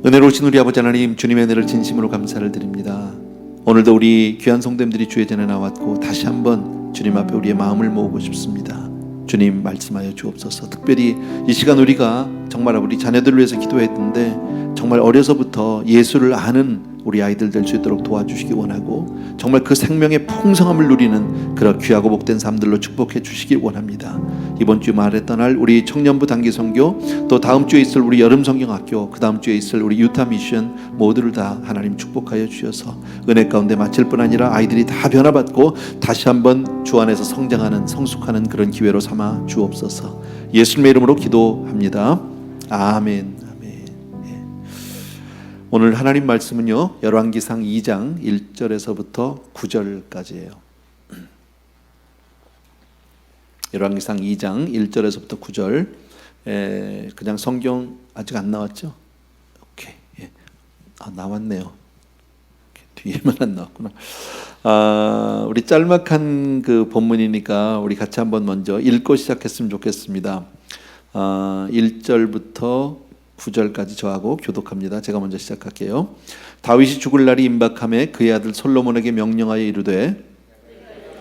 은혜로우신 우리 아버지 하나님, 주님의 은혜를 진심으로 감사를 드립니다. 오늘도 우리 귀한 성도님들이 주의 전에 나왔고 다시 한번 주님 앞에 우리의 마음을 모으고 싶습니다. 주님 말씀하여 주옵소서. 특별히 이 시간 우리가 정말 우리 자녀들을 위해서 기도했는데 정말 어려서부터 예수를 아는 우리 아이들 될 수 있도록 도와주시기 원하고 정말 그 생명의 풍성함을 누리는 그런 귀하고 복된 삶들로 축복해 주시기 원합니다. 이번 주 말에 떠날 우리 청년부 단기 선교, 또 다음 주에 있을 우리 여름 성경학교, 그 다음 주에 있을 우리 유타 미션 모두를 다 하나님 축복하여 주셔서 은혜 가운데 마칠 뿐 아니라 아이들이 다 변화받고 다시 한번 주 안에서 성장하는 성숙하는 그런 기회로 삼아 주옵소서. 예수님의 이름으로 기도합니다. 아멘. 오늘 하나님 말씀은요, 열왕기상 2장 1절에서부터 9절까지예요. 열왕기상 2장 1절에서부터 9절. 그냥 성경 아직 안 나왔죠? 오케이. 나왔네요. 뒤에만 안 나왔구나. 우리 짤막한 그 본문이니까 우리 같이 한번 먼저 읽고 시작했으면 좋겠습니다. 1절부터 9절까지 저하고 교독합니다. 제가 먼저 시작할게요. 다윗이 죽을 날이 임박함에 그의 아들 솔로몬에게 명령하여 이르되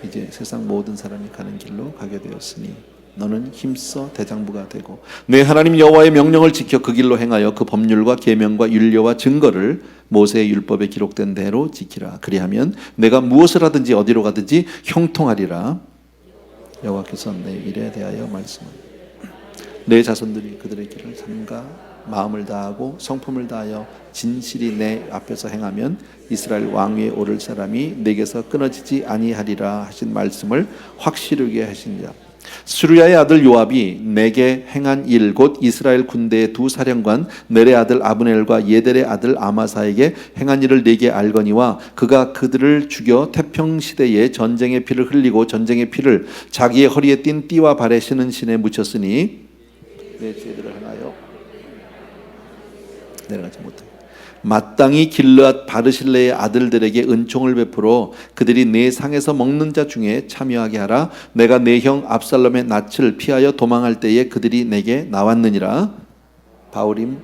이제 세상 모든 사람이 가는 길로 가게 되었으니 너는 힘써 대장부가 되고 내 하나님 여호와의 명령을 지켜 그 길로 행하여 그 법률과 계명과 율례와 증거를 모세의 율법에 기록된 대로 지키라. 그리하면 내가 무엇을 하든지 어디로 가든지 형통하리라. 여호와께서 내 일에 대하여 말씀하니 내 자손들이 그들의 길을 삼가 마음을 다하고 성품을 다하여 진실이 내 앞에서 행하면 이스라엘 왕위에 오를 사람이 내게서 끊어지지 아니하리라 하신 말씀을 확실하게 하시니라. 수르야의 아들 요압이 내게 행한 일 곧 이스라엘 군대의 두 사령관 넬의 아들 아브넬과 예델의 아들 아마사에게 행한 일을 내게 알거니와 그가 그들을 죽여 태평시대에 전쟁의 피를 흘리고 전쟁의 피를 자기의 허리에 띤 띠와 발에 신은 신에 묻혔으니 내 죄들을 행하여 내려가지 못해 마땅히 길르앗 바르실레의 아들들에게 은총을 베풀어 그들이 내 상에서 먹는 자 중에 참여하게 하라. 내가 내 형 압살롬의 낯을 피하여 도망할 때에 그들이 내게 나왔느니라. 바울임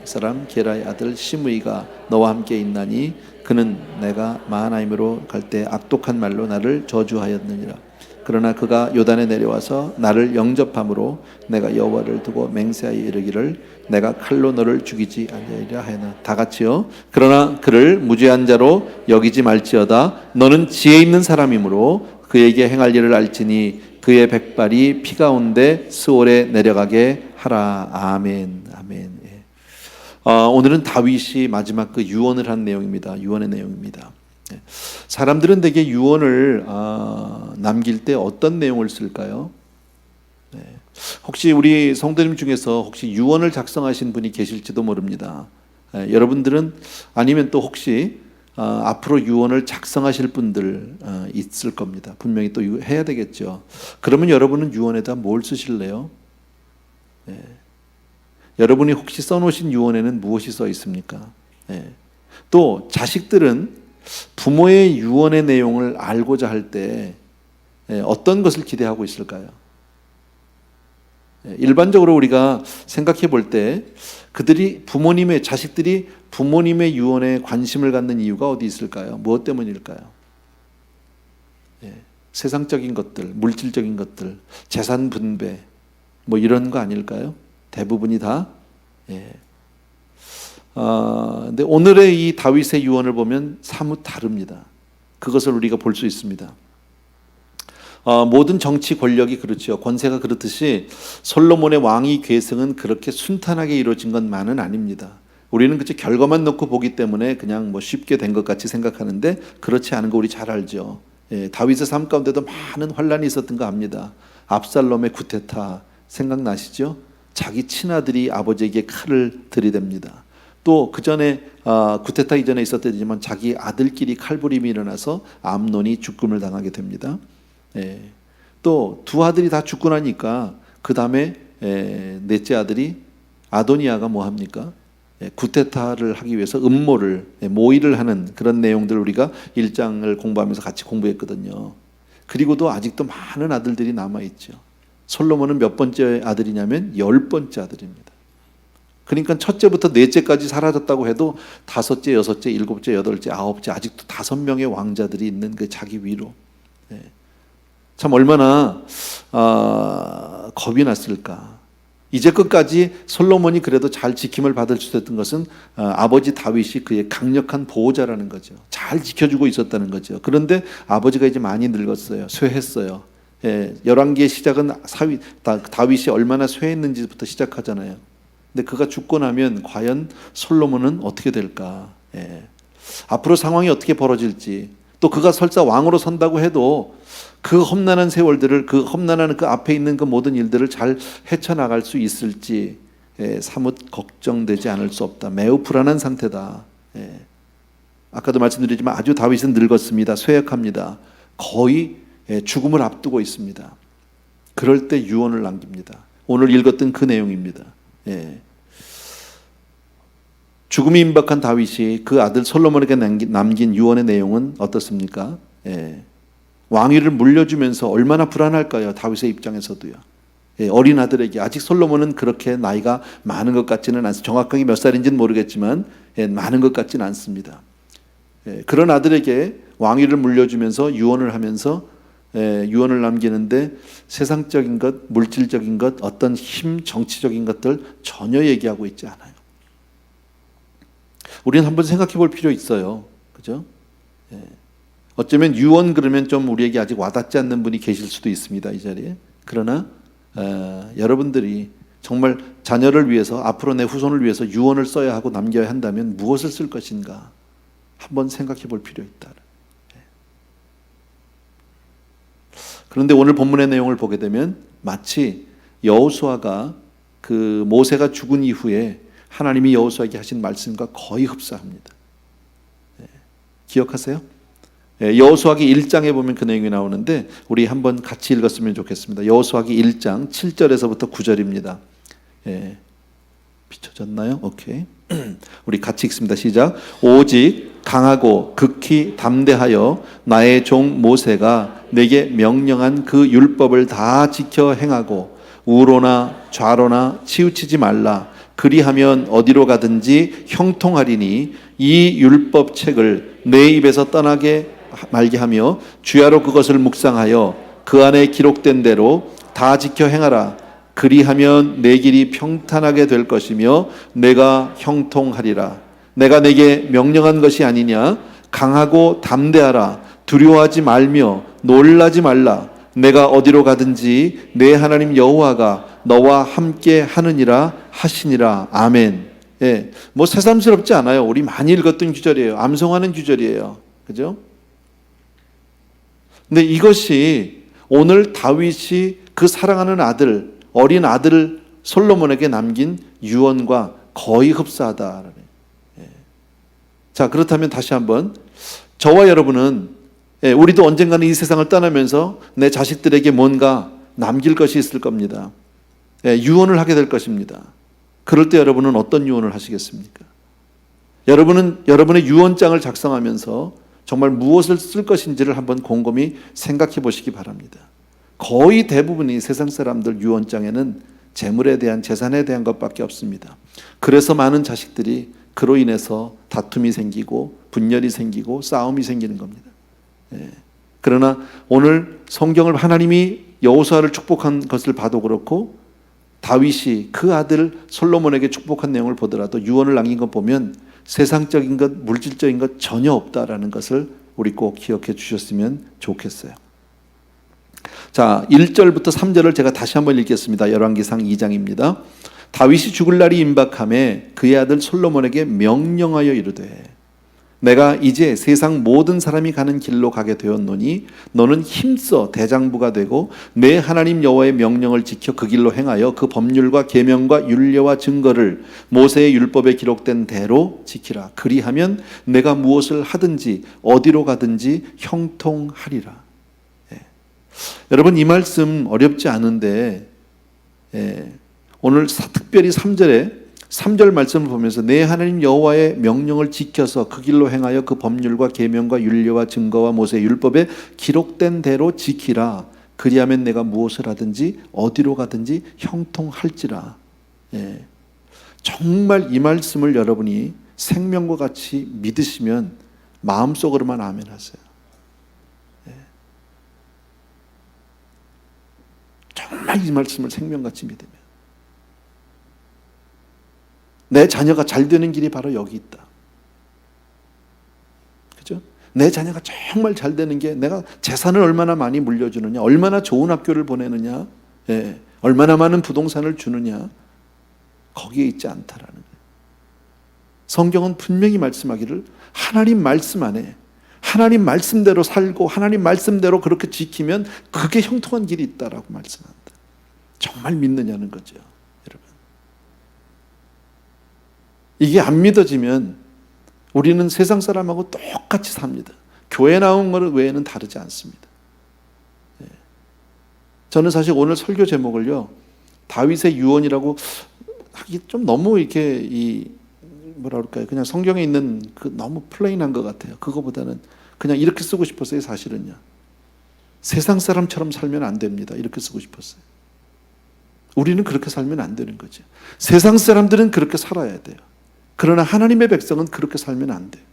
사람 게라의 아들 시므이가 너와 함께 있나니 그는 내가 마하나임으로 갈 때 악독한 말로 나를 저주하였느니라. 그러나 그가 요단에 내려와서 나를 영접함으로 내가 여호와를 두고 맹세하여 이르기를 내가 칼로 너를 죽이지 아니하리라 하였나. 다 같이요. 그러나 그를 무죄한 자로 여기지 말지어다. 너는 지혜 있는 사람이므로 그에게 행할 일을 알지니 그의 백발이 피 가운데 스올에 내려가게 하라. 아멘. 아멘. 오늘은 다윗이 마지막 그 유언을 한 내용입니다. 유언의 내용입니다. 사람들은 대개 유언을 남길 때 어떤 내용을 쓸까요? 혹시 우리 성도님 중에서 혹시 유언을 작성하신 분이 계실지도 모릅니다. 여러분들은 아니면 또 혹시 앞으로 유언을 작성하실 분들 있을 겁니다. 분명히 또 해야 되겠죠. 그러면 여러분은 유언에다 뭘 쓰실래요? 여러분이 혹시 써놓으신 유언에는 무엇이 써 있습니까? 또 자식들은 부모의 유언의 내용을 알고자 할 때 어떤 것을 기대하고 있을까요? 일반적으로 우리가 생각해 볼 때 자식들이 부모님의 유언에 관심을 갖는 이유가 어디 있을까요? 무엇 때문일까요? 세상적인 것들, 물질적인 것들, 재산 분배 뭐 이런 거 아닐까요? 대부분이 다. 근데 오늘의 이 다윗의 유언을 보면 사뭇 다릅니다. 그것을 우리가 볼 수 있습니다. 모든 정치 권력이 그렇죠. 권세가 그렇듯이 솔로몬의 왕위 계승은 그렇게 순탄하게 이루어진 것만은 아닙니다. 우리는 그저 결과만 놓고 보기 때문에 그냥 뭐 쉽게 된 것 같이 생각하는데 그렇지 않은 거 우리 잘 알죠. 다윗의 삶 가운데도 많은 환란이 있었던 거 압니다. 압살롬의 쿠데타 생각나시죠? 자기 친아들이 아버지에게 칼을 들이댑니다. 또 그 전에 쿠데타 이전에 있었더니만 자기 아들끼리 칼부림이 일어나서 암논이 죽음을 당하게 됩니다. 또 두 아들이 다 죽고 나니까 그 다음에 넷째 아들이 아도니아가 뭐 합니까? 쿠데타를 하기 위해서 음모를 모의를 하는 그런 내용들 우리가 1장을 공부하면서 같이 공부했거든요. 그리고도 아직도 많은 아들들이 남아있죠. 솔로몬은 몇 번째 아들이냐면 10번째 아들입니다. 그러니까 첫째부터 넷째까지 사라졌다고 해도 다섯째, 여섯째, 일곱째, 여덟째, 아홉째 아직도 5명의 왕자들이 있는 그 자기 위로. 참 얼마나 겁이 났을까. 이제 끝까지 솔로몬이 그래도 잘 지킴을 받을 수 있었던 것은 아버지 다윗이 그의 강력한 보호자라는 거죠. 잘 지켜주고 있었다는 거죠. 그런데 아버지가 이제 많이 늙었어요. 쇠했어요. 열왕기의 시작은 다윗이 얼마나 쇠했는지부터 시작하잖아요. 근데 그가 죽고 나면 과연 솔로몬은 어떻게 될까? 앞으로 상황이 어떻게 벌어질지, 또 그가 설사 왕으로 선다고 해도 그 험난한 세월들을, 그 험난한 그 앞에 있는 그 모든 일들을 잘 헤쳐나갈 수 있을지 사뭇 걱정되지 않을 수 없다. 매우 불안한 상태다. 아까도 말씀드리지만 아주 다윗은 늙었습니다. 쇠약합니다. 거의 죽음을 앞두고 있습니다. 그럴 때 유언을 남깁니다. 오늘 읽었던 그 내용입니다. 죽음이 임박한 다윗이 그 아들 솔로몬에게 남긴 유언의 내용은 어떻습니까? 왕위를 물려주면서 얼마나 불안할까요? 다윗의 입장에서도요. 어린 아들에게, 아직 솔로몬은 그렇게 나이가 많은 것 같지는 않습니다. 정확하게 몇 살인지는 모르겠지만 많은 것 같지는 않습니다. 그런 아들에게 왕위를 물려주면서 유언을 하면서 유언을 남기는데 세상적인 것, 물질적인 것, 어떤 힘, 정치적인 것들 전혀 얘기하고 있지 않아요. 우리는 한번 생각해 볼 필요 있어요. 그죠? 어쩌면 유언 그러면 좀 우리에게 아직 와닿지 않는 분이 계실 수도 있습니다. 이 자리에. 그러나 여러분들이 정말 자녀를 위해서, 앞으로 내 후손을 위해서 유언을 써야 하고 남겨야 한다면 무엇을 쓸 것인가 한번 생각해 볼 필요 있다. 그런데 오늘 본문의 내용을 보게 되면 마치 여호수아가 그 모세가 죽은 이후에 하나님이 여호수아에게 하신 말씀과 거의 흡사합니다. 기억하세요? 여호수아기 1장에 보면 그 내용이 나오는데 우리 한번 같이 읽었으면 좋겠습니다. 여호수아기 1장 7절에서부터 9절입니다. 비춰졌나요? 오케이. 우리 같이 읽습니다. 시작. 오직 강하고 극히 담대하여 나의 종 모세가 내게 명령한 그 율법을 다 지켜 행하고 우로나 좌로나 치우치지 말라. 그리하면 어디로 가든지 형통하리니 이 율법 책을 내 입에서 떠나게 말게 하며 주야로 그것을 묵상하여 그 안에 기록된 대로 다 지켜 행하라. 그리하면 내 길이 평탄하게 될 것이며 내가 형통하리라. 내가 내게 명령한 것이 아니냐. 강하고 담대하라. 두려워하지 말며 놀라지 말라. 내가 어디로 가든지 내 하나님 여호와가 너와 함께 하느니라 하시니라. 아멘. 뭐 새삼스럽지 않아요. 우리 많이 읽었던 구절이에요. 암송하는 구절이에요. 그죠? 근데 이것이 오늘 다윗이 그 사랑하는 아들, 어린 아들 솔로몬에게 남긴 유언과 거의 흡사하다. 자, 그렇다면 다시 한번 저와 여러분은 우리도 언젠가는 이 세상을 떠나면서 내 자식들에게 뭔가 남길 것이 있을 겁니다. 유언을 하게 될 것입니다. 그럴 때 여러분은 어떤 유언을 하시겠습니까? 여러분은 여러분의 유언장을 작성하면서 정말 무엇을 쓸 것인지를 한번 곰곰이 생각해 보시기 바랍니다. 거의 대부분이 세상 사람들 유언장에는 재물에 대한, 재산에 대한 것밖에 없습니다. 그래서 많은 자식들이 그로 인해서 다툼이 생기고 분열이 생기고 싸움이 생기는 겁니다. 그러나 오늘 성경을 하나님이 여호수아를 축복한 것을 봐도 그렇고 다윗이 그 아들 솔로몬에게 축복한 내용을 보더라도 유언을 남긴 것 보면 세상적인 것, 물질적인 것 전혀 없다라는 것을 우리 꼭 기억해 주셨으면 좋겠어요. 자, 1절부터 3절을 제가 다시 한번 읽겠습니다. 열왕기상 2장입니다. 다윗이 죽을 날이 임박함에 그의 아들 솔로몬에게 명령하여 이르되 내가 이제 세상 모든 사람이 가는 길로 가게 되었노니 너는 힘써 대장부가 되고 내 하나님 여호와의 명령을 지켜 그 길로 행하여 그 법률과 계명과 율례와 증거를 모세의 율법에 기록된 대로 지키라. 그리하면 내가 무엇을 하든지 어디로 가든지 형통하리라. 여러분 이 말씀 어렵지 않은데 오늘 특별히 3절 말씀을 보면서 내 하나님 여호와의 명령을 지켜서 그 길로 행하여 그 법률과 계명과 율례와 증거와 모세의 율법에 기록된 대로 지키라. 그리하면 내가 무엇을 하든지 어디로 가든지 형통할지라. 정말 이 말씀을 여러분이 생명과 같이 믿으시면 마음속으로만 아멘 하세요. 정말 이 말씀을 생명같이 믿으면 내 자녀가 잘 되는 길이 바로 여기 있다. 그죠? 내 자녀가 정말 잘 되는 게 내가 재산을 얼마나 많이 물려주느냐, 얼마나 좋은 학교를 보내느냐, 얼마나 많은 부동산을 주느냐, 거기에 있지 않다라는 거예요. 성경은 분명히 말씀하기를 하나님 말씀 안에 하나님 말씀대로 살고 하나님 말씀대로 그렇게 지키면 그게 형통한 길이 있다라고 말씀한다. 정말 믿느냐는 거죠, 여러분. 이게 안 믿어지면 우리는 세상 사람하고 똑같이 삽니다. 교회 나온 것 외에는 다르지 않습니다. 저는 사실 오늘 설교 제목을요, 다윗의 유언이라고 하기 좀 너무 이렇게 뭐라 그럴까요? 그냥 성경에 있는 그 너무 플레인한 것 같아요. 그거보다는 그냥 이렇게 쓰고 싶었어요, 사실은요. 세상 사람처럼 살면 안 됩니다. 이렇게 쓰고 싶었어요. 우리는 그렇게 살면 안 되는 거죠. 세상 사람들은 그렇게 살아야 돼요. 그러나 하나님의 백성은 그렇게 살면 안 돼요.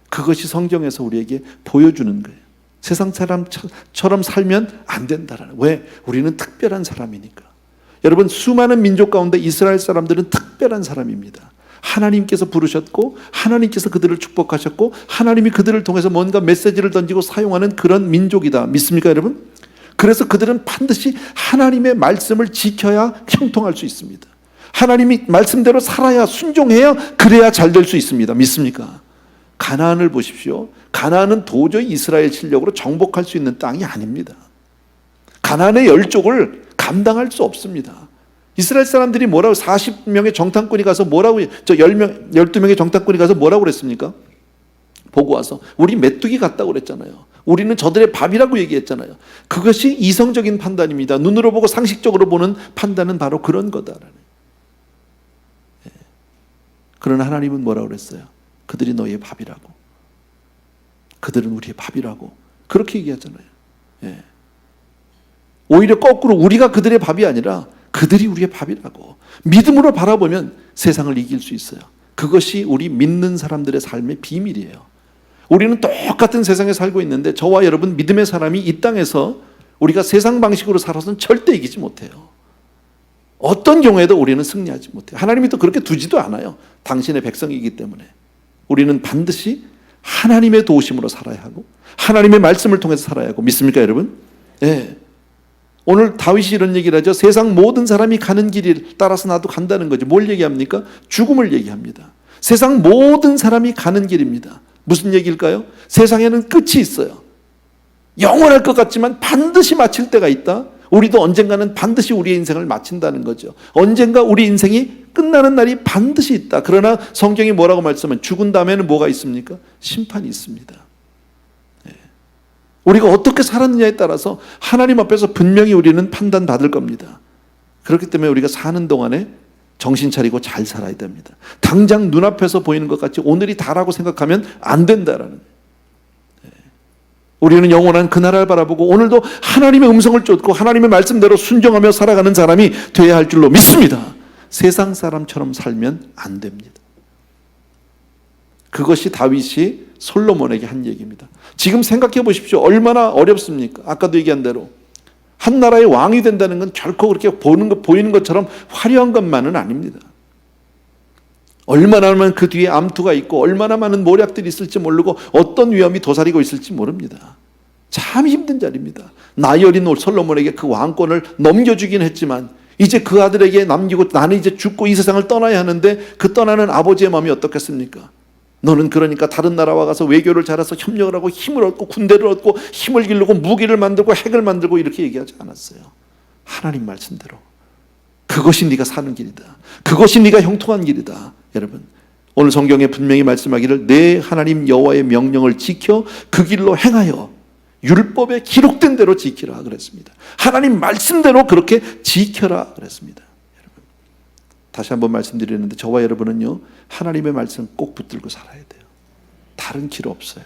그것이 성경에서 우리에게 보여주는 거예요. 세상 사람처럼 살면 안 된다라는. 왜? 우리는 특별한 사람이니까. 여러분, 수많은 민족 가운데 이스라엘 사람들은 특별한 사람입니다. 하나님께서 부르셨고 하나님께서 그들을 축복하셨고 하나님이 그들을 통해서 뭔가 메시지를 던지고 사용하는 그런 민족이다. 믿습니까, 여러분? 그래서 그들은 반드시 하나님의 말씀을 지켜야 형통할 수 있습니다. 하나님이 말씀대로 살아야, 순종해야, 그래야 잘 될 수 있습니다. 믿습니까? 가나안을 보십시오. 가나안은 도저히 이스라엘 실력으로 정복할 수 있는 땅이 아닙니다. 가나안의 열족을 감당할 수 없습니다. 이스라엘 사람들이 뭐라고, 40명의 정탐꾼이 가서 뭐라고, 12명의 정탐꾼이 가서 뭐라고 그랬습니까? 보고 와서 우리 메뚜기 같다고 그랬잖아요. 우리는 저들의 밥이라고 얘기했잖아요. 그것이 이성적인 판단입니다. 눈으로 보고 상식적으로 보는 판단은 바로 그런 거다라는. 그러나 하나님은 뭐라고 그랬어요? 그들이 너희의 밥이라고. 그들은 우리의 밥이라고. 그렇게 얘기하잖아요. 오히려 거꾸로 우리가 그들의 밥이 아니라 그들이 우리의 밥이라고. 믿음으로 바라보면 세상을 이길 수 있어요. 그것이 우리 믿는 사람들의 삶의 비밀이에요. 우리는 똑같은 세상에 살고 있는데 저와 여러분 믿음의 사람이 이 땅에서 우리가 세상 방식으로 살아서는 절대 이기지 못해요. 어떤 경우에도 우리는 승리하지 못해요. 하나님이 또 그렇게 두지도 않아요. 당신의 백성이기 때문에. 우리는 반드시 하나님의 도우심으로 살아야 하고 하나님의 말씀을 통해서 살아야 하고. 믿습니까, 여러분? 오늘 다윗이 이런 얘기를 하죠. 세상 모든 사람이 가는 길을 따라서 나도 간다는 거죠. 뭘 얘기합니까? 죽음을 얘기합니다. 세상 모든 사람이 가는 길입니다. 무슨 얘기일까요? 세상에는 끝이 있어요. 영원할 것 같지만 반드시 마칠 때가 있다. 우리도 언젠가는 반드시 우리의 인생을 마친다는 거죠. 언젠가 우리 인생이 끝나는 날이 반드시 있다. 그러나 성경이 뭐라고 말씀하면 죽은 다음에는 뭐가 있습니까? 심판이 있습니다. 우리가 어떻게 살았느냐에 따라서 하나님 앞에서 분명히 우리는 판단받을 겁니다. 그렇기 때문에 우리가 사는 동안에 정신 차리고 잘 살아야 됩니다. 당장 눈앞에서 보이는 것 같이 오늘이 다라고 생각하면 안 된다라는. 우리는 영원한 그 나라를 바라보고 오늘도 하나님의 음성을 쫓고 하나님의 말씀대로 순종하며 살아가는 사람이 되어야 할 줄로 믿습니다. 세상 사람처럼 살면 안 됩니다. 그것이 다윗이 솔로몬에게 한 얘기입니다. 지금 생각해 보십시오. 얼마나 어렵습니까? 아까도 얘기한 대로 한 나라의 왕이 된다는 건 결코 그렇게 보이는 것처럼 화려한 것만은 아닙니다. 얼마나 많은 그 뒤에 암투가 있고 얼마나 많은 모략들이 있을지 모르고 어떤 위험이 도사리고 있을지 모릅니다. 참 힘든 자리입니다. 나이 어린 솔로몬에게 그 왕권을 넘겨주긴 했지만 이제 그 아들에게 남기고 나는 이제 죽고 이 세상을 떠나야 하는데 그 떠나는 아버지의 마음이 어떻겠습니까? 너는 그러니까 다른 나라와 가서 외교를 잘해서 협력을 하고 힘을 얻고 군대를 얻고 힘을 기르고 무기를 만들고 핵을 만들고 이렇게 얘기하지 않았어요. 하나님 말씀대로 그것이 네가 사는 길이다. 그것이 네가 형통한 길이다. 여러분, 오늘 성경에 분명히 말씀하기를 내 하나님 여호와의 명령을 지켜 그 길로 행하여 율법에 기록된 대로 지키라 그랬습니다. 하나님 말씀대로 그렇게 지켜라 그랬습니다. 여러분, 다시 한번 말씀드리는데 저와 여러분은요, 하나님의 말씀 꼭 붙들고 살아야 돼요. 다른 길 없어요.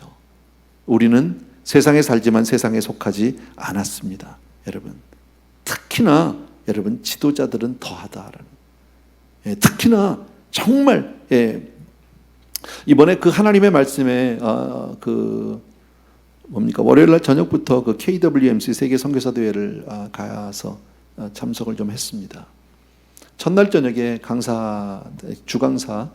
우리는 세상에 살지만 세상에 속하지 않았습니다. 여러분, 특히나 여러분 지도자들은 더하다라는. 특히나 정말 이번에 그 하나님의 말씀에 월요일 날 저녁부터 그 KWMC 세계 선교사 대회를 가서 참석을 좀 했습니다. 첫날 저녁에 주강사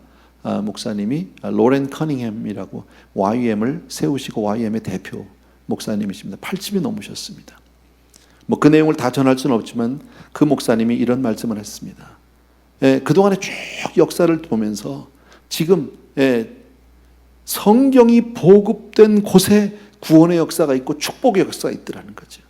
목사님이 로렌 커닝햄이라고 YM을 세우시고 YM의 대표 목사님이십니다. 80이 넘으셨습니다. 그 내용을 다 전할 수는 없지만 그 목사님이 이런 말씀을 했습니다. 그동안의 쭉 역사를 보면서 지금 성경이 보급된 곳에 구원의 역사가 있고 축복의 역사가 있더라는 거죠.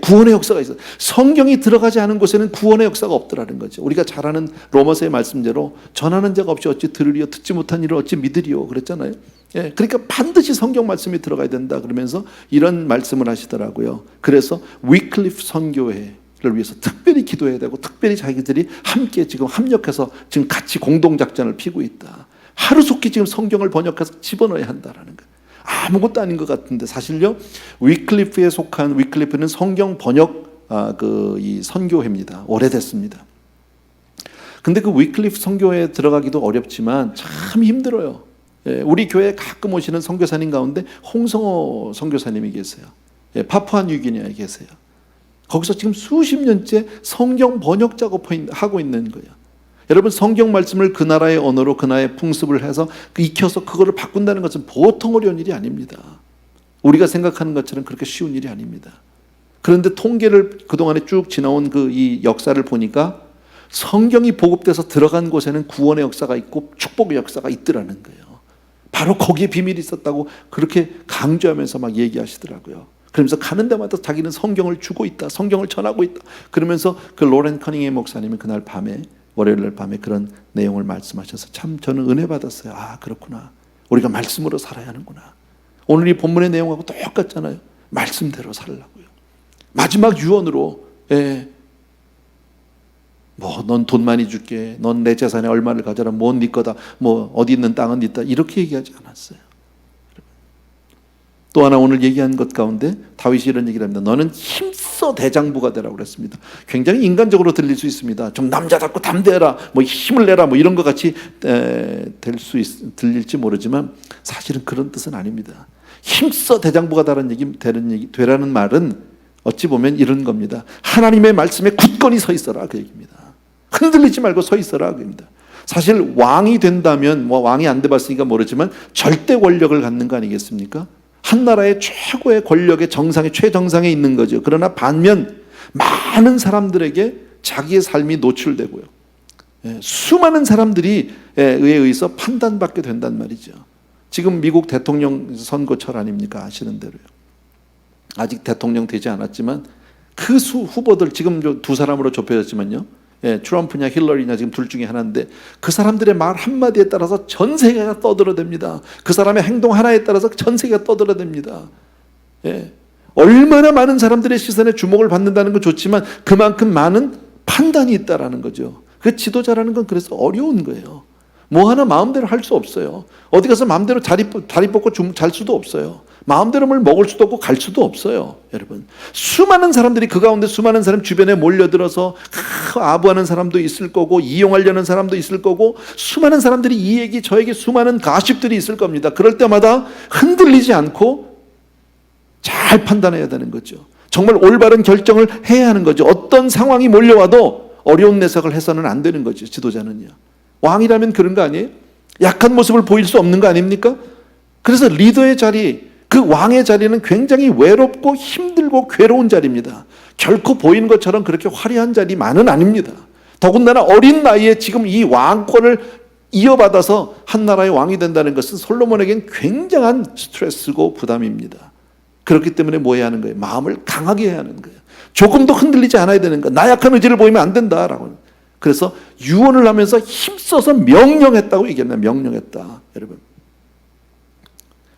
구원의 역사가 있어요. 성경이 들어가지 않은 곳에는 구원의 역사가 없더라는 거죠. 우리가 잘 아는 로마서의 말씀대로 전하는 자가 없이 어찌 들으리요, 듣지 못한 일을 어찌 믿으리요 그랬잖아요. 그러니까 반드시 성경 말씀이 들어가야 된다 그러면서 이런 말씀을 하시더라고요. 그래서 위클리프 선교회를 위해서 특별히 기도해야 되고 특별히 자기들이 함께 지금 합력해서 지금 같이 공동작전을 피고 있다. 하루속히 지금 성경을 번역해서 집어넣어야 한다라는 거예요. 아무것도 아닌 것 같은데 사실요, 위클리프에 속한 위클리프는 성경 번역 이 선교회입니다. 오래됐습니다. 근데 그 위클리프 선교회에 들어가기도 어렵지만 참 힘들어요. 우리 교회에 가끔 오시는 선교사님 가운데 홍성호 선교사님이 계세요. 파푸아 뉴기니아에 계세요. 거기서 지금 수십 년째 성경 번역 작업하고 있는 거예요. 여러분, 성경 말씀을 그 나라의 언어로 그 나라의 풍습을 해서 익혀서 그거를 바꾼다는 것은 보통 어려운 일이 아닙니다. 우리가 생각하는 것처럼 그렇게 쉬운 일이 아닙니다. 그런데 통계를 그동안에 쭉 지나온 이 역사를 보니까 성경이 보급돼서 들어간 곳에는 구원의 역사가 있고 축복의 역사가 있더라는 거예요. 바로 거기에 비밀이 있었다고 그렇게 강조하면서 막 얘기하시더라고요. 그러면서 가는 데마다 자기는 성경을 주고 있다, 성경을 전하고 있다. 그러면서 그 로렌 커닝햄 목사님이 그날 밤에, 월요일 날 밤에 그런 내용을 말씀하셔서 참 저는 은혜 받았어요. 아, 그렇구나. 우리가 말씀으로 살아야 하는구나. 오늘 이 본문의 내용하고 똑같잖아요. 말씀대로 살라고요. 마지막 유언으로 넌 돈 많이 줄게, 넌 내 재산에 얼마를 가져라, 뭔 네 거다, 어디 있는 땅은 네 땅, 이렇게 얘기하지 않았어요. 또 하나 오늘 얘기한 것 가운데 다윗이 이런 얘기를 합니다. 너는 힘써 대장부가 되라고 그랬습니다. 굉장히 인간적으로 들릴 수 있습니다. 좀 남자답고 담대해라, 힘을 내라, 이런 것 같이 들릴지 모르지만 사실은 그런 뜻은 아닙니다. 힘써 대장부가 되라는 말은 어찌 보면 이런 겁니다. 하나님의 말씀에 굳건히 서 있어라, 그 얘기입니다. 흔들리지 말고 서 있어라, 그 얘기입니다. 사실 왕이 된다면, 왕이 안 돼봤으니까 모르지만 절대 권력을 갖는 거 아니겠습니까? 한 나라의 최고의 권력의 정상에, 최정상에 있는 거죠. 그러나 반면 많은 사람들에게 자기의 삶이 노출되고요, 수많은 사람들이 의해서 판단받게 된단 말이죠. 지금 미국 대통령 선거철 아닙니까? 아시는 대로요. 아직 대통령 되지 않았지만 그 후보들 지금 두 사람으로 좁혀졌지만요, 트럼프냐 힐러리냐 지금 둘 중에 하나인데 그 사람들의 말 한마디에 따라서 전 세계가 떠들어댑니다. 그 사람의 행동 하나에 따라서 전 세계가 떠들어댑니다. 얼마나 많은 사람들의 시선에 주목을 받는다는 건 좋지만 그만큼 많은 판단이 있다라는 거죠. 그 지도자라는 건 그래서 어려운 거예요. 뭐 하나 마음대로 할 수 없어요. 어디 가서 마음대로 다리 뻗고 잘 수도 없어요. 마음대로 뭘 먹을 수도 없고 갈 수도 없어요. 여러분, 수많은 사람들이, 그 가운데 수많은 사람 주변에 몰려들어서 아부하는 사람도 있을 거고 이용하려는 사람도 있을 거고 수많은 사람들이 이 얘기 저 얘기 수많은 가십들이 있을 겁니다. 그럴 때마다 흔들리지 않고 잘 판단해야 되는 거죠. 정말 올바른 결정을 해야 하는 거죠. 어떤 상황이 몰려와도 어려운 내색을 해서는 안 되는 거죠. 지도자는요. 왕이라면 그런 거 아니에요? 약한 모습을 보일 수 없는 거 아닙니까? 그래서 리더의 자리, 그 왕의 자리는 굉장히 외롭고 힘들고 괴로운 자리입니다. 결코 보이는 것처럼 그렇게 화려한 자리만은 아닙니다. 더군다나 어린 나이에 지금 이 왕권을 이어받아서 한 나라의 왕이 된다는 것은 솔로몬에겐 굉장한 스트레스고 부담입니다. 그렇기 때문에 뭐 해야 하는 거예요? 마음을 강하게 해야 하는 거예요. 조금도 흔들리지 않아야 되는 거예요. 나약한 의지를 보이면 안 된다라고. 그래서 유언을 하면서 힘써서 명령했다고 얘기합니다. 명령했다. 여러분,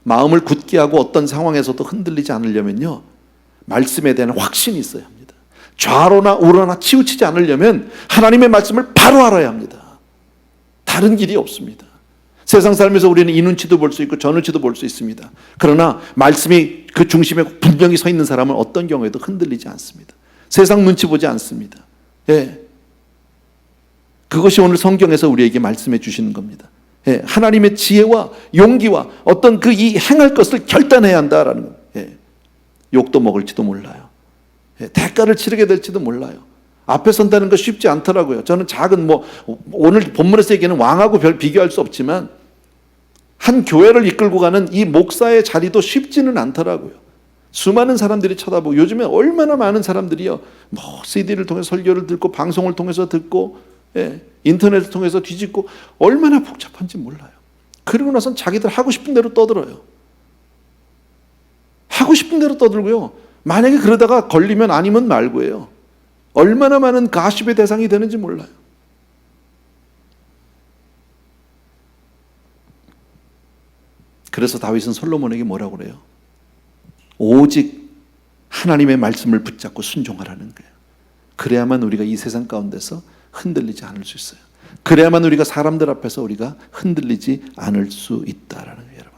마음을 굳게 하고 어떤 상황에서도 흔들리지 않으려면요, 말씀에 대한 확신이 있어야 합니다. 좌로나 우로나 치우치지 않으려면 하나님의 말씀을 바로 알아야 합니다. 다른 길이 없습니다. 세상 살면서 우리는 이 눈치도 볼 수 있고 저 눈치도 볼 수 있습니다. 그러나 말씀이 그 중심에 분명히 서 있는 사람은 어떤 경우에도 흔들리지 않습니다. 세상 눈치 보지 않습니다. 그것이 오늘 성경에서 우리에게 말씀해 주시는 겁니다. 예, 하나님의 지혜와 용기와 어떤 그 이 행할 것을 결단해야 한다라는 거예요. 예, 욕도 먹을지도 몰라요. 예, 대가를 치르게 될지도 몰라요. 앞에 선다는 거 쉽지 않더라고요. 저는 작은 오늘 본문에서 얘기하는 왕하고 별 비교할 수 없지만 한 교회를 이끌고 가는 이 목사의 자리도 쉽지는 않더라고요. 수많은 사람들이 쳐다보고 요즘에 얼마나 많은 사람들이요, CD를 통해서 설교를 듣고 방송을 통해서 듣고, 예, 인터넷을 통해서 뒤집고, 얼마나 복잡한지 몰라요. 그러고 나선 자기들 하고 싶은 대로 떠들어요. 하고 싶은 대로 떠들고요, 만약에 그러다가 걸리면 아니면 말고예요. 얼마나 많은 가십의 대상이 되는지 몰라요. 그래서 다윗은 솔로몬에게 뭐라고 그래요? 오직 하나님의 말씀을 붙잡고 순종하라는 거예요. 그래야만 우리가 이 세상 가운데서 흔들리지 않을 수 있어요. 그래야만 우리가 사람들 앞에서 우리가 흔들리지 않을 수 있다라는 거예요. 여러분,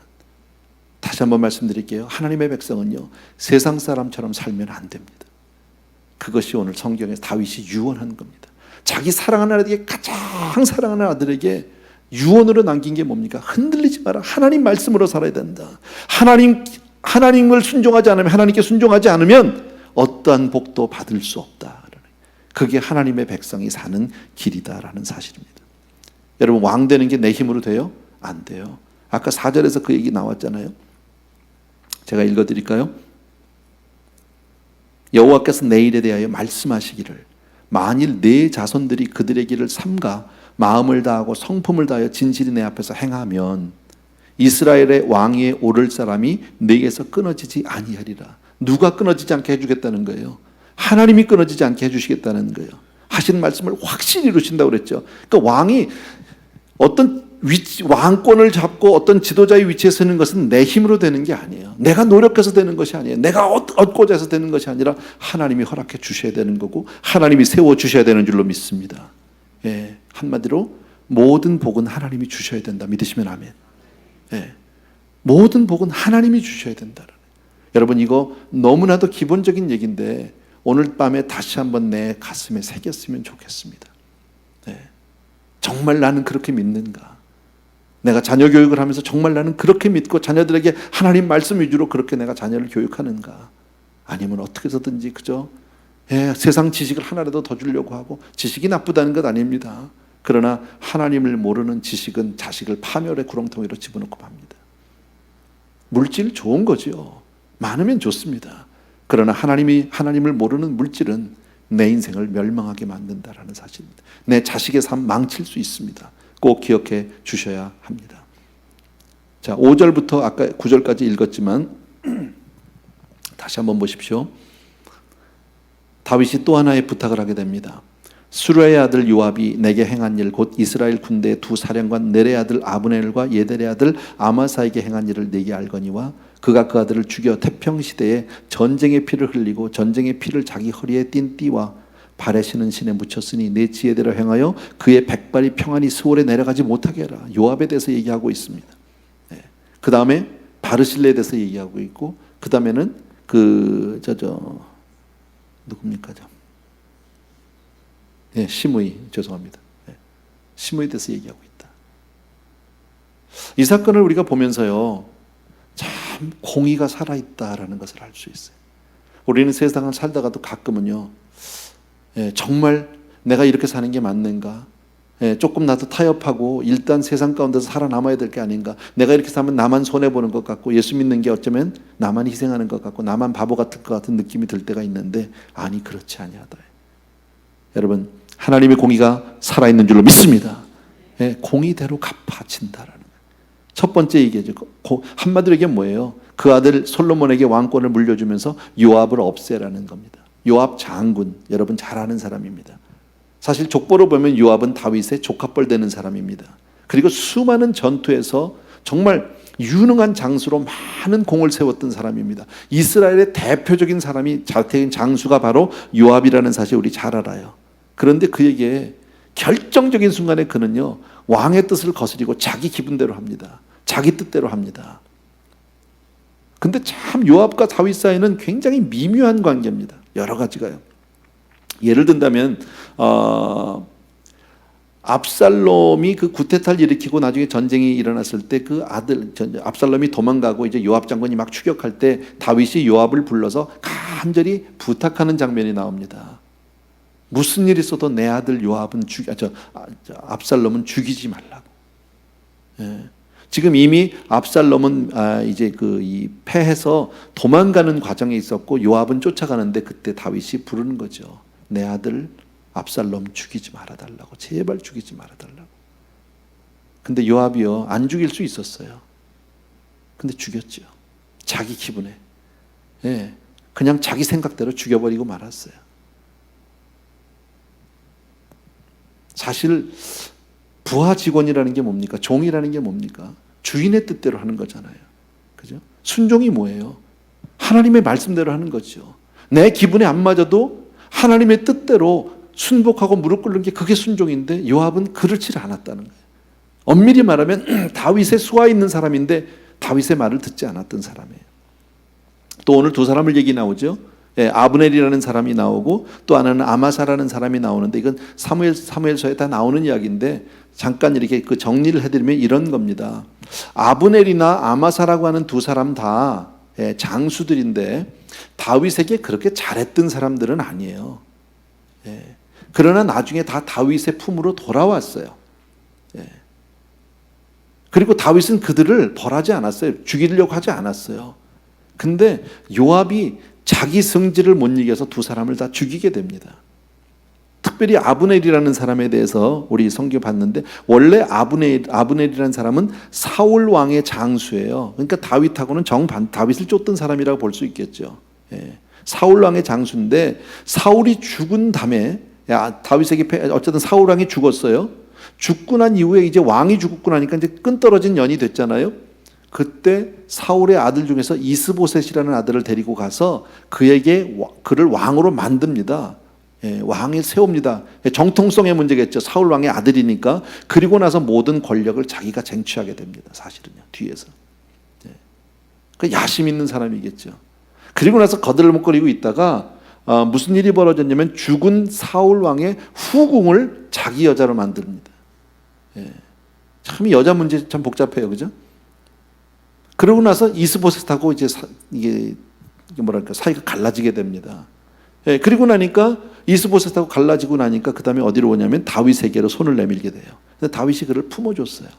다시 한번 말씀드릴게요. 하나님의 백성은요, 세상 사람처럼 살면 안 됩니다. 그것이 오늘 성경에서 다윗이 유언한 겁니다. 자기 사랑하는 아들에게, 가장 사랑하는 아들에게 유언으로 남긴 게 뭡니까? 흔들리지 마라. 하나님 말씀으로 살아야 된다. 하나님을 순종하지 않으면, 하나님께 순종하지 않으면 어떠한 복도 받을 수 없다. 그게 하나님의 백성이 사는 길이다라는 사실입니다. 여러분, 왕 되는 게 내 힘으로 돼요? 안 돼요. 아까 4절에서 그 얘기 나왔잖아요. 제가 읽어드릴까요? 여호와께서 내 일에 대하여 말씀하시기를, 만일 내 자손들이 그들의 길을 삼가 마음을 다하고 성품을 다하여 진실이 내 앞에서 행하면 이스라엘의 왕위에 오를 사람이 내게서 끊어지지 아니하리라. 누가 끊어지지 않게 해주겠다는 거예요? 하나님이 끊어지지 않게 해주시겠다는 거예요. 하신 말씀을 확실히 이루신다고 그랬죠. 그러니까 왕이 어떤 왕권을 잡고 어떤 지도자의 위치에 서는 것은 내 힘으로 되는 게 아니에요. 내가 노력해서 되는 것이 아니에요. 내가 얻고자 해서 되는 것이 아니라 하나님이 허락해 주셔야 되는 거고, 하나님이 세워 주셔야 되는 줄로 믿습니다. 예, 한마디로 모든 복은 하나님이 주셔야 된다. 믿으시면 아멘. 예, 모든 복은 하나님이 주셔야 된다. 여러분, 이거 너무나도 기본적인 얘기인데 오늘 밤에 다시 한번 내 가슴에 새겼으면 좋겠습니다. 예, 정말 나는 그렇게 믿는가? 내가 자녀 교육을 하면서 정말 나는 그렇게 믿고 자녀들에게 하나님 말씀 위주로 그렇게 내가 자녀를 교육하는가? 아니면 어떻게 해서든지 그저 세상 지식을 하나라도 더 주려고 하고, 지식이 나쁘다는 것 아닙니다. 그러나 하나님을 모르는 지식은 자식을 파멸의 구렁텅이로 집어넣고 맙니다. 물질 좋은 거죠. 많으면 좋습니다. 그러나 하나님을 모르는 물질은 내 인생을 멸망하게 만든다라는 사실입니다. 내 자식의 삶 망칠 수 있습니다. 꼭 기억해 주셔야 합니다. 자, 5절부터 아까 9절까지 읽었지만 다시 한번 보십시오. 다윗이 또 하나의 부탁을 하게 됩니다. 수르의 아들 요압이 내게 행한 일, 곧 이스라엘 군대의 두 사령관 넬의 아들 아브넬과 예델의 아들 아마사에게 행한 일을 내게 알거니와 그가 그 아들을 죽여 태평시대에 전쟁의 피를 흘리고 전쟁의 피를 자기 허리에 띤 띠와 발에 신은 신에 묻혔으니 내 지혜대로 행하여 그의 백발이 평안히 스올에 내려가지 못하게 해라. 요압에 대해서 얘기하고 있습니다. 네. 그 다음에 바르실레에 대해서 얘기하고 있고, 그 다음에는 누굽니까? 네, 시므이, 죄송합니다. 네. 시므이에 대해서 얘기하고 있다. 이 사건을 우리가 보면서요, 참 공의가 살아있다라는 것을 알 수 있어요. 우리는 세상을 살다가도 가끔은요, 정말 내가 이렇게 사는 게 맞는가? 조금 나도 타협하고 일단 세상 가운데서 살아남아야 될 게 아닌가? 내가 이렇게 살면 나만 손해보는 것 같고, 예수 믿는 게 어쩌면 나만 희생하는 것 같고, 나만 바보 같은 것 같은 느낌이 들 때가 있는데, 아니 그렇지 아니하다. 여러분, 하나님의 공의가 살아있는 줄로 믿습니다. 공의대로 갚아진다라는 거예요. 첫 번째 얘기죠. 한마디로 이게 뭐예요? 그 아들 솔로몬에게 왕권을 물려주면서 요압을 없애라는 겁니다. 요압 장군, 여러분 잘 아는 사람입니다. 사실 족보로 보면 요압은 다윗의 조카뻘 되는 사람입니다. 그리고 수많은 전투에서 정말 유능한 장수로 많은 공을 세웠던 사람입니다. 이스라엘의 대표적인 사람이 자택인 장수가 바로 요압이라는 사실 우리 잘 알아요. 그런데 그에게 결정적인 순간에 그는요, 왕의 뜻을 거스리고 자기 기분대로 합니다. 자기 뜻대로 합니다. 근데 참 요압과 다윗 사이는 굉장히 미묘한 관계입니다. 여러 가지가요. 예를 든다면 압살롬이 그 구테타를 일으키고 나중에 전쟁이 일어났을 때 그 아들 압살롬이 도망가고 이제 요압 장군이 막 추격할 때 다윗이 요압을 불러서 간절히 부탁하는 장면이 나옵니다. 무슨 일이 있어도 내 아들 요압은 압살롬은 죽이지 말라고. 예. 지금 이미 압살롬은 이제 이 패해서 도망가는 과정에 있었고 요압은 쫓아가는데 그때 다윗이 부르는 거죠. 내 아들 압살롬 죽이지 말아달라고. 제발 죽이지 말아달라고. 근데 요압이요 안 죽일 수 있었어요. 근데 죽였죠. 자기 기분에. 예, 그냥 자기 생각대로 죽여버리고 말았어요. 사실 부하 직원이라는 게 뭡니까? 종이라는 게 뭡니까? 주인의 뜻대로 하는 거잖아요. 그죠? 순종이 뭐예요? 하나님의 말씀대로 하는 거죠. 내 기분에 안 맞아도 하나님의 뜻대로 순복하고 무릎 꿇는 게 그게 순종인데 요압은 그렇지 않았다는 거예요. 엄밀히 말하면 다윗의 수하 있는 사람인데 다윗의 말을 듣지 않았던 사람이에요. 또 오늘 두 사람을 얘기 나오죠. 예, 아브넬이라는 사람이 나오고 또 하나는 아마사라는 사람이 나오는데 이건 사무엘서에 다 나오는 이야기인데 잠깐 이렇게 그 정리를 해드리면 이런 겁니다. 아브넬이나 아마사라고 하는 두 사람 다 장수들인데 다윗에게 그렇게 잘했던 사람들은 아니에요. 예. 그러나 나중에 다 다윗의 품으로 돌아왔어요. 예. 그리고 다윗은 그들을 벌하지 않았어요. 죽이려고 하지 않았어요. 근데 요압이 자기 성질을 못 이겨서 두 사람을 다 죽이게 됩니다. 특별히 아브넬이라는 사람에 대해서 우리 성경 봤는데 원래 아브넬이라는 사람은 사울 왕의 장수예요. 그러니까 다윗하고는 정반, 다윗을 쫓던 사람이라고 볼 수 있겠죠. 예. 사울 왕의 장수인데 사울이 죽은 다음에 다윗에게 어쨌든 사울 왕이 죽었어요. 죽고 난 이후에 이제 왕이 죽고 나니까 이제 끈떨어진 년이 됐잖아요. 그때 사울의 아들 중에서 이스보셋이라는 아들을 데리고 가서 그를 왕으로 만듭니다. 예, 왕을 세웁니다. 정통성의 문제겠죠. 사울 왕의 아들이니까. 그리고 나서 모든 권력을 자기가 쟁취하게 됩니다. 사실은요. 뒤에서. 예. 그 야심 있는 사람이겠죠. 그리고 나서 거들먹거리고 있다가 무슨 일이 벌어졌냐면 죽은 사울 왕의 후궁을 자기 여자로 만듭니다. 예. 참 여자 문제 참 복잡해요, 그죠? 그러고 나서 이스보셋하고 이제 이게 뭐랄까 사이가 갈라지게 됩니다. 예, 그리고 나니까 이스보셋하고 갈라지고 나니까 그 다음에 어디로 오냐면 다윗에게로 손을 내밀게 돼요. 근데 다윗이 그를 품어줬어요.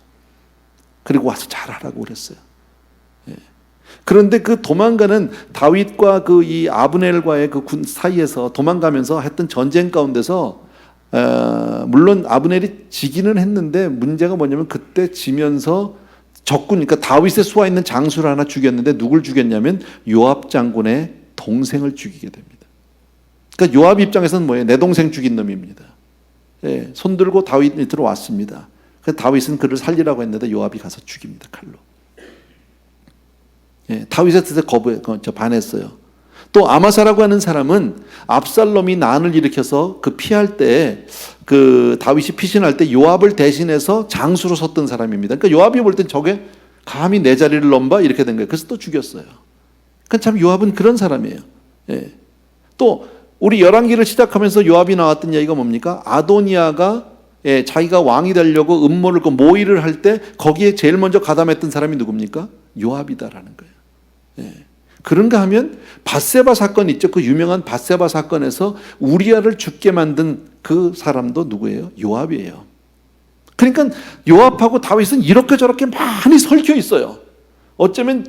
그리고 와서 잘하라고 그랬어요. 예. 그런데 그 도망가는 다윗과 그 이 아브넬과의 그 군 사이에서 도망가면서 했던 전쟁 가운데서 물론 아브넬이 지기는 했는데 문제가 뭐냐면 그때 지면서 적군, 그러니까 다윗의 수하 있는 장수를 하나 죽였는데 누굴 죽였냐면 요압 장군의 동생을 죽이게 됩니다. 그러니까 요압 입장에서는 뭐예요? 내 동생 죽인 놈입니다. 예, 손들고 다윗 밑으로 왔습니다. 그래서 다윗은 그를 살리라고 했는데 요압이 가서 죽입니다. 칼로. 예, 다윗의 뜻에 반했어요. 또 아마사라고 하는 사람은 압살롬이 난을 일으켜서 그 피할 때 그 다윗이 피신할 때 요압을 대신해서 장수로 섰던 사람입니다. 그러니까 요압이 볼 땐 저게 감히 내 자리를 넘봐 이렇게 된 거예요. 그래서 또 죽였어요. 그러니까 참 요압은 그런 사람이에요. 예. 또 우리 열왕기를 시작하면서 요압이 나왔던 이야기가 뭡니까? 아도니아가 자기가 왕이 되려고 음모를 모의를 할 때 거기에 제일 먼저 가담했던 사람이 누굽니까? 요압이다라는 거예요. 예. 그런가 하면 밧세바 사건 있죠. 그 유명한 밧세바 사건에서 우리아를 죽게 만든 그 사람도 누구예요? 요압이에요. 그러니까 요압하고 다윗은 이렇게 저렇게 많이 설켜 있어요. 어쩌면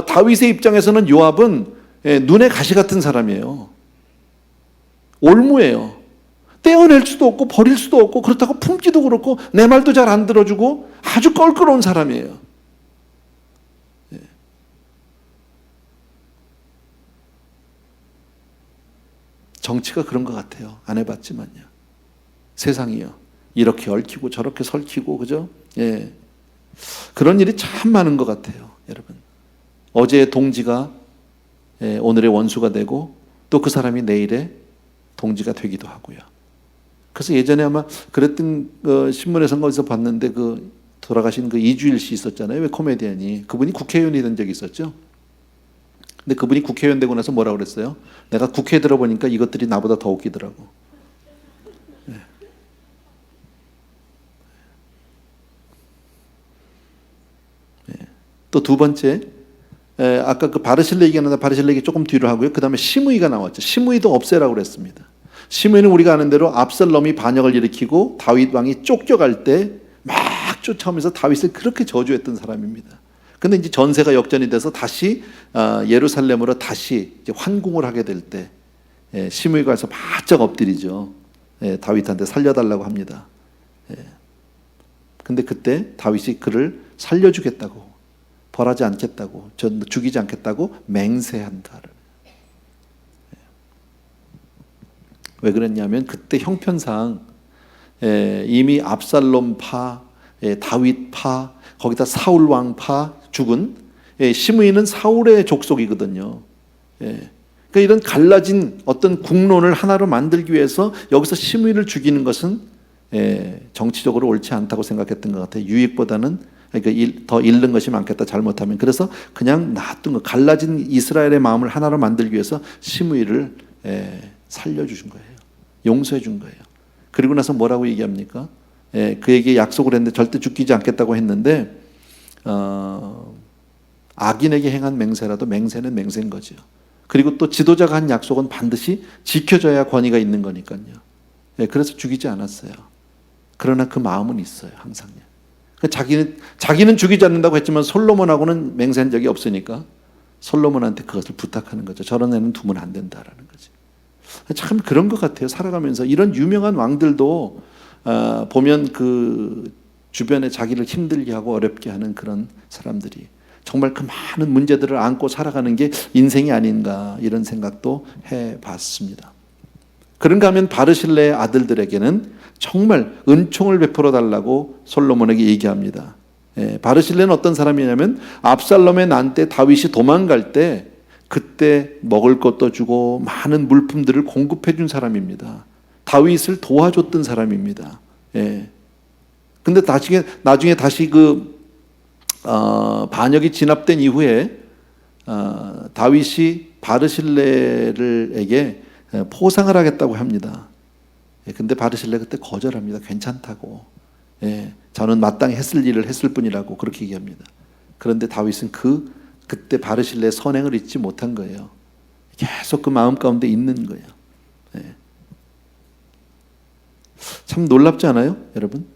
다윗의 입장에서는 요압은 눈에 가시 같은 사람이에요. 올무예요. 떼어낼 수도 없고 버릴 수도 없고 그렇다고 품기도 그렇고 내 말도 잘 안 들어주고 아주 껄끄러운 사람이에요. 정치가 그런 것 같아요. 안 해봤지만요. 세상이요. 이렇게 얽히고 저렇게 설키고, 그죠? 예. 그런 일이 참 많은 것 같아요. 여러분. 어제의 동지가 오늘의 원수가 되고 또 그 사람이 내일의 동지가 되기도 하고요. 그래서 예전에 아마 그랬던 신문에서 어디서 봤는데 그 돌아가신 그 이주일 씨 있었잖아요. 왜 코미디언이. 그분이 국회의원이 된 적이 있었죠. 근데 그분이 국회의원 되고 나서 뭐라고 그랬어요? 내가 국회에 들어보니까 이것들이 나보다 더 웃기더라고. 네. 또 두 번째, 아까 그 바르실레 얘기하는데 바르실레 얘기 조금 뒤로 하고요. 그 다음에 시므이가 나왔죠. 시므이도 없애라고 그랬습니다. 시므이는 우리가 아는 대로 압살롬이 반역을 일으키고 다윗 왕이 쫓겨갈 때 막 쫓아오면서 다윗을 그렇게 저주했던 사람입니다. 근데 이제 전세가 역전이 돼서 다시 예루살렘으로 다시 이제 환궁을 하게 될 때 시므이가 가서 바짝 엎드리죠. 다윗한테 살려달라고 합니다. 근데 그때 다윗이 그를 살려주겠다고, 벌하지 않겠다고, 죽이지 않겠다고 맹세한다. 왜 그랬냐면 그때 형편상 이미 압살롬파, 다윗파, 거기다 사울 왕파 죽은 시므이는 사울의 족속이거든요. 그러니까 이런 갈라진 어떤 국론을 하나로 만들기 위해서 여기서 시므이를 죽이는 것은 정치적으로 옳지 않다고 생각했던 것 같아요. 유익보다는 그러니까 더 잃는 것이 많겠다 잘못하면. 그래서 그냥 놔둔 거, 갈라진 이스라엘의 마음을 하나로 만들기 위해서 시므이를 살려주신 거예요. 용서해 준 거예요. 그리고 나서 뭐라고 얘기합니까? 그에게 약속을 했는데 절대 죽이지 않겠다고 했는데 악인에게 행한 맹세라도 맹세는 맹세인 거죠. 그리고 또 지도자가 한 약속은 반드시 지켜져야 권위가 있는 거니까요. 그래서 죽이지 않았어요. 그러나 그 마음은 있어요, 항상요. 자기는 죽이지 않는다고 했지만 솔로몬하고는 맹세한 적이 없으니까 솔로몬한테 그것을 부탁하는 거죠. 저런 애는 두면 안 된다라는 거지. 참 그런 것 같아요. 살아가면서 이런 유명한 왕들도 보면 그 주변에 자기를 힘들게 하고 어렵게 하는 그런 사람들이 정말 그 많은 문제들을 안고 살아가는 게 인생이 아닌가 이런 생각도 해봤습니다. 그런가 하면 바르실레의 아들들에게는 정말 은총을 베풀어 달라고 솔로몬에게 얘기합니다. 바르실레는 어떤 사람이냐면 압살롬의 난 때 다윗이 도망갈 때 그때 먹을 것도 주고 많은 물품들을 공급해 준 사람입니다. 다윗을 도와줬던 사람입니다. 근데 나중에 다시 반역이 진압된 이후에 다윗이 바르실레에게 포상을 하겠다고 합니다. 근데 바르실레가 그때 거절합니다. 괜찮다고. 저는 마땅히 했을 일을 했을 뿐이라고 그렇게 얘기합니다. 그런데 다윗은 그때 바르실레의 선행을 잊지 못한 거예요. 계속 그 마음 가운데 있는 거예요. 참 놀랍지 않아요, 여러분?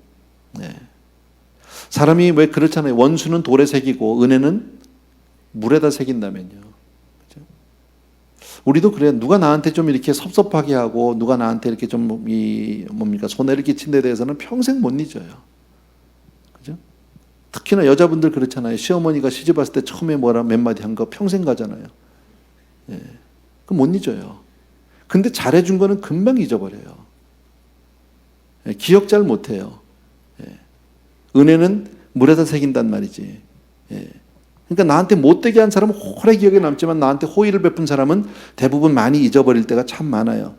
사람이 왜 그렇잖아요. 원수는 돌에 새기고 은혜는 물에다 새긴다면요. 그렇죠? 우리도 그래요. 누가 나한테 좀 이렇게 섭섭하게 하고 누가 나한테 이렇게 좀 손해를 끼친 데 대해서는 평생 못 잊어요. 그죠? 특히나 여자분들 그렇잖아요. 시어머니가 시집 왔을 때 처음에 몇 마디 한 거 평생 가잖아요. 그거 못 잊어요. 근데 잘해준 거는 금방 잊어버려요. 기억 잘 못해요. 은혜는 물에다 새긴단 말이지. 그러니까 나한테 못되게 한 사람은 오래 기억에 남지만 나한테 호의를 베푼 사람은 대부분 많이 잊어버릴 때가 참 많아요.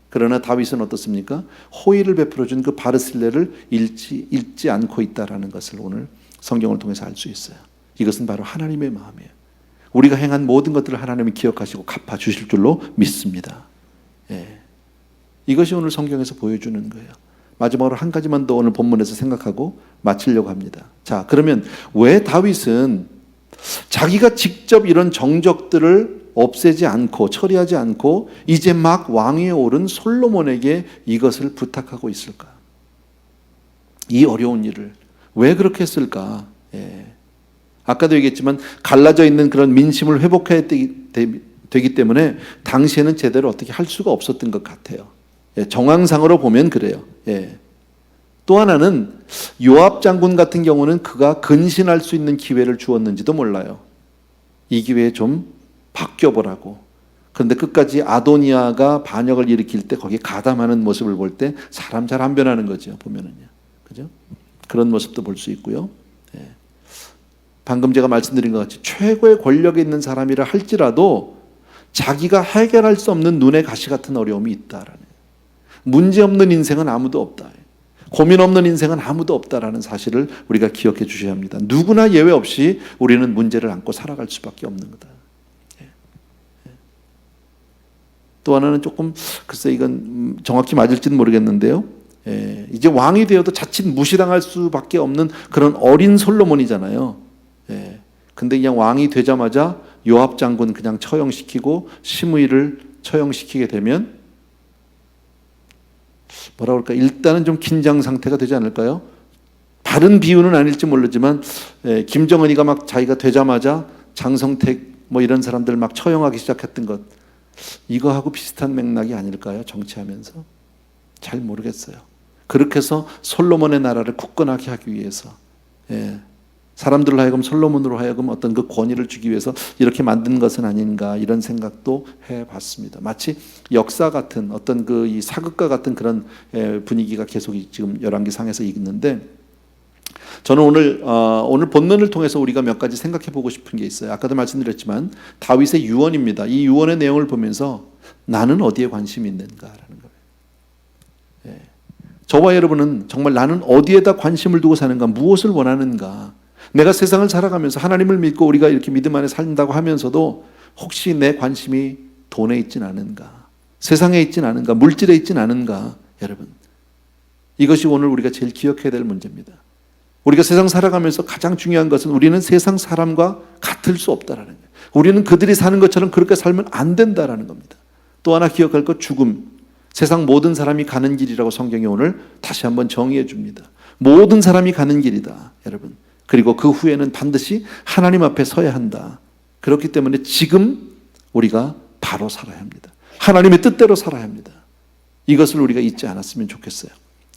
그러나 다윗은 어떻습니까? 호의를 베풀어준 그 바르실레를 잊지 않고 있다라는 것을 오늘 성경을 통해서 알 수 있어요. 이것은 바로 하나님의 마음이에요. 우리가 행한 모든 것들을 하나님이 기억하시고 갚아주실 줄로 믿습니다. 이것이 오늘 성경에서 보여주는 거예요. 마지막으로 한 가지만 더 오늘 본문에서 생각하고 마치려고 합니다. 자, 그러면 왜 다윗은 자기가 직접 이런 정적들을 없애지 않고 처리하지 않고 이제 막 왕위에 오른 솔로몬에게 이것을 부탁하고 있을까? 이 어려운 일을 왜 그렇게 했을까? 아까도 얘기했지만 갈라져 있는 그런 민심을 회복해야 되기 때문에 당시에는 제대로 어떻게 할 수가 없었던 것 같아요. 정황상으로 보면 그래요. 또 하나는 요압 장군 같은 경우는 그가 근신할 수 있는 기회를 주었는지도 몰라요. 이 기회에 좀 바뀌어보라고. 그런데 끝까지 아도니아가 반역을 일으킬 때 거기에 가담하는 모습을 볼 때 사람 잘 안 변하는 거죠. 보면은요. 그죠? 그런 모습도 볼 수 있고요. 방금 제가 말씀드린 것 같이 최고의 권력에 있는 사람이라 할지라도 자기가 해결할 수 없는 눈의 가시 같은 어려움이 있다라는. 문제 없는 인생은 아무도 없다. 고민 없는 인생은 아무도 없다라는 사실을 우리가 기억해 주셔야 합니다. 누구나 예외 없이 우리는 문제를 안고 살아갈 수밖에 없는 거다. 또 하나는 조금 글쎄 이건 정확히 맞을지는 모르겠는데요. 이제 왕이 되어도 자칫 무시당할 수밖에 없는 그런 어린 솔로몬이잖아요. 근데 그냥 왕이 되자마자 요압 장군 그냥 처형시키고 시므이를 처형시키게 되면 뭐라 그럴까? 일단은 좀 긴장 상태가 되지 않을까요? 바른 비유는 아닐지 모르지만 김정은이가 막 자기가 되자마자 장성택 뭐 이런 사람들 막 처형하기 시작했던 것, 이거하고 비슷한 맥락이 아닐까요? 정치하면서. 잘 모르겠어요. 그렇게 해서 솔로몬의 나라를 굳건하게 하기 위해서, 사람들로 하여금 솔로몬으로 하여금 어떤 그 권위를 주기 위해서 이렇게 만든 것은 아닌가, 이런 생각도 해봤습니다. 마치 역사 같은 어떤 그 이 사극과 같은 그런 분위기가 계속 지금 열왕기상에서 있는데, 저는 오늘 본문을 통해서 우리가 몇 가지 생각해 보고 싶은 게 있어요. 아까도 말씀드렸지만 다윗의 유언입니다. 이 유언의 내용을 보면서 나는 어디에 관심이 있는가라는 거예요. 저와 여러분은 정말 나는 어디에다 관심을 두고 사는가, 무엇을 원하는가. 내가 세상을 살아가면서 하나님을 믿고 우리가 이렇게 믿음 안에 산다고 하면서도 혹시 내 관심이 돈에 있진 않은가, 세상에 있진 않은가, 물질에 있진 않은가. 여러분, 이것이 오늘 우리가 제일 기억해야 될 문제입니다. 우리가 세상 살아가면서 가장 중요한 것은 우리는 세상 사람과 같을 수 없다라는 거예요. 우리는 그들이 사는 것처럼 그렇게 살면 안 된다라는 겁니다. 또 하나 기억할 것, 죽음. 세상 모든 사람이 가는 길이라고 성경이 오늘 다시 한번 정의해 줍니다. 모든 사람이 가는 길이다, 여러분. 그리고 그 후에는 반드시 하나님 앞에 서야 한다. 그렇기 때문에 지금 우리가 바로 살아야 합니다. 하나님의 뜻대로 살아야 합니다. 이것을 우리가 잊지 않았으면 좋겠어요,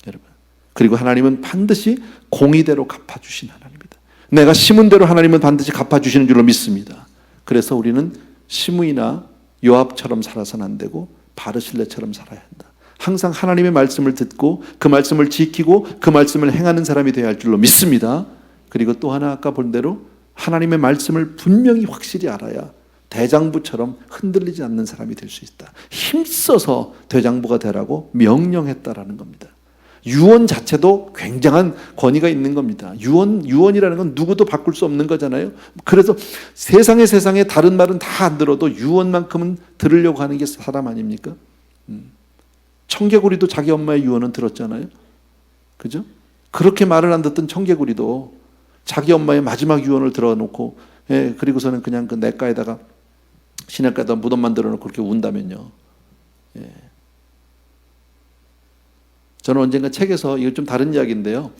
여러분. 그리고 하나님은 반드시 공의대로 갚아주신 하나님입니다. 내가 심은 대로 하나님은 반드시 갚아주시는 줄로 믿습니다. 그래서 우리는 시므이나 요압처럼 살아서는 안 되고 바르실레처럼 살아야 한다. 항상 하나님의 말씀을 듣고 그 말씀을 지키고 그 말씀을 행하는 사람이 되어야 할 줄로 믿습니다. 그리고 또 하나 아까 본 대로 하나님의 말씀을 분명히 확실히 알아야 대장부처럼 흔들리지 않는 사람이 될 수 있다. 힘써서 대장부가 되라고 명령했다라는 겁니다. 유언 자체도 굉장한 권위가 있는 겁니다. 유언이라는 건 누구도 바꿀 수 없는 거잖아요. 그래서 세상에 다른 말은 다 안 들어도 유언만큼은 들으려고 하는 게 사람 아닙니까? 청개구리도 자기 엄마의 유언은 들었잖아요. 그죠? 그렇게 말을 안 듣던 청개구리도 자기 엄마의 마지막 유언을 들어놓고, 그리고서는 그냥 그 냇가에다가 시냇가에다 무덤만 들어놓고 그렇게 운다면요. 저는 언젠가 책에서, 이거 좀 다른 이야기인데요,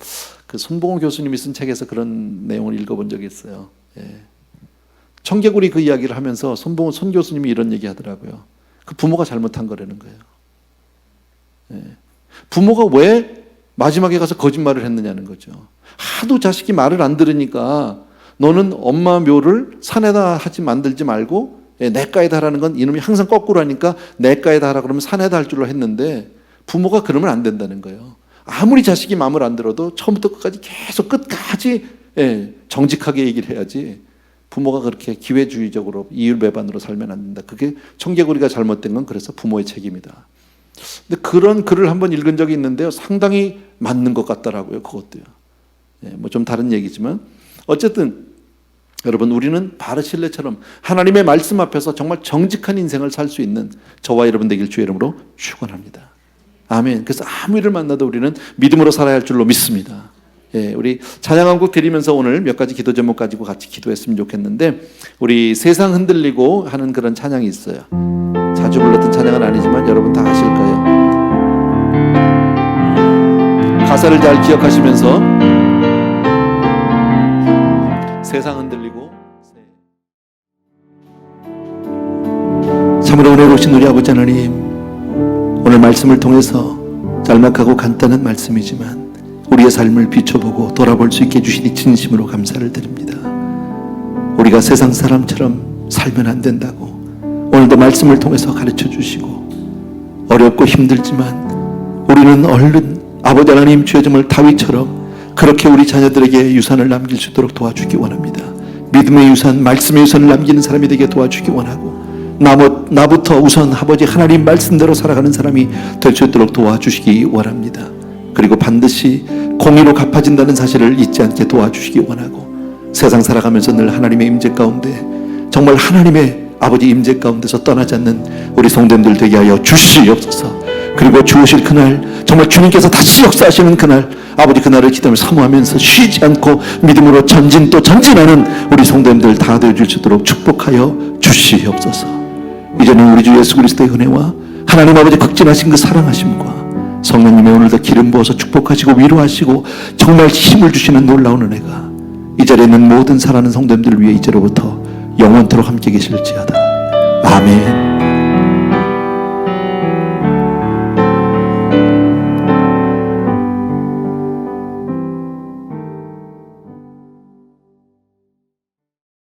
그 손봉호 교수님이 쓴 책에서 그런 내용을 읽어본 적이 있어요. 청개구리 그 이야기를 하면서 손 교수님이 이런 얘기 하더라고요. 그 부모가 잘못한 거라는 거예요. 부모가 왜 마지막에 가서 거짓말을 했느냐는 거죠. 하도 자식이 말을 안 들으니까 너는 엄마 묘를 산에다 만들지 말고 냇가에다 하라는 건 이놈이 항상 거꾸로 하니까 냇가에다 하라 그러면 산에다 할 줄로 했는데, 부모가 그러면 안 된다는 거예요. 아무리 자식이 마음을 안 들어도 처음부터 끝까지 계속 끝까지 정직하게 얘기를 해야지, 부모가 그렇게 기회주의적으로 이율배반으로 살면 안 된다. 그게 청개구리가 잘못된 건 그래서 부모의 책임이다. 근데 그런 글을 한번 읽은 적이 있는데요, 상당히 맞는 것 같더라고요. 그것도요. 뭐 좀 다른 얘기지만 어쨌든 여러분, 우리는 바르실레처럼 하나님의 말씀 앞에서 정말 정직한 인생을 살 수 있는 저와 여러분 되길 주의 이름으로 축원합니다. 아멘. 그래서 아무 일을 만나도 우리는 믿음으로 살아야 할 줄로 믿습니다. 우리 찬양 한 곡 드리면서 오늘 몇 가지 기도 제목 가지고 같이 기도했으면 좋겠는데, 우리 세상 흔들리고 하는 그런 찬양이 있어요. 자주 불렀던 찬양은 아니지만 여러분 다 아실 거예요. 가사를 잘 기억하시면서 세상 흔들리고. 참으로 은혜로우신 우리 아버지 하나님, 오늘 말씀을 통해서 짤막하고 간단한 말씀이지만 우리의 삶을 비춰보고 돌아볼 수 있게 해주시니 진심으로 감사를 드립니다. 우리가 세상 사람처럼 살면 안 된다고 오늘도 말씀을 통해서 가르쳐 주시고, 어렵고 힘들지만 우리는 얼른 아버지 하나님 주의 정말 다윗처럼 그렇게 우리 자녀들에게 유산을 남길 수 있도록 도와주기 원합니다. 믿음의 유산, 말씀의 유산을 남기는 사람이 되게 도와주기 원하고, 나부터 우선 아버지 하나님 말씀대로 살아가는 사람이 될 수 있도록 도와주시기 원합니다. 그리고 반드시 공의로 갚아진다는 사실을 잊지 않게 도와주시기 원하고, 세상 살아가면서 늘 하나님의 임재 가운데, 정말 하나님의 아버지 임재 가운데서 떠나지 않는 우리 성도님들 되게 하여 주시옵소서. 그리고 주오실 그날, 정말 주님께서 다시 역사하시는 그날, 아버지 그날을 기다려 사모하면서 쉬지 않고 믿음으로 전진 또 전진하는 우리 성도님들 다 되어줄 수 있도록 축복하여 주시옵소서. 이제는 우리 주 예수 그리스도의 은혜와 하나님 아버지 극진하신 그 사랑하심과 성령님의 오늘도 기름 부어서 축복하시고 위로하시고 정말 힘을 주시는 놀라운 은혜가 이 자리에 있는 모든 사랑하는 성도님들 위해 이제로부터 영원토록 함께 계실지어다. 아멘.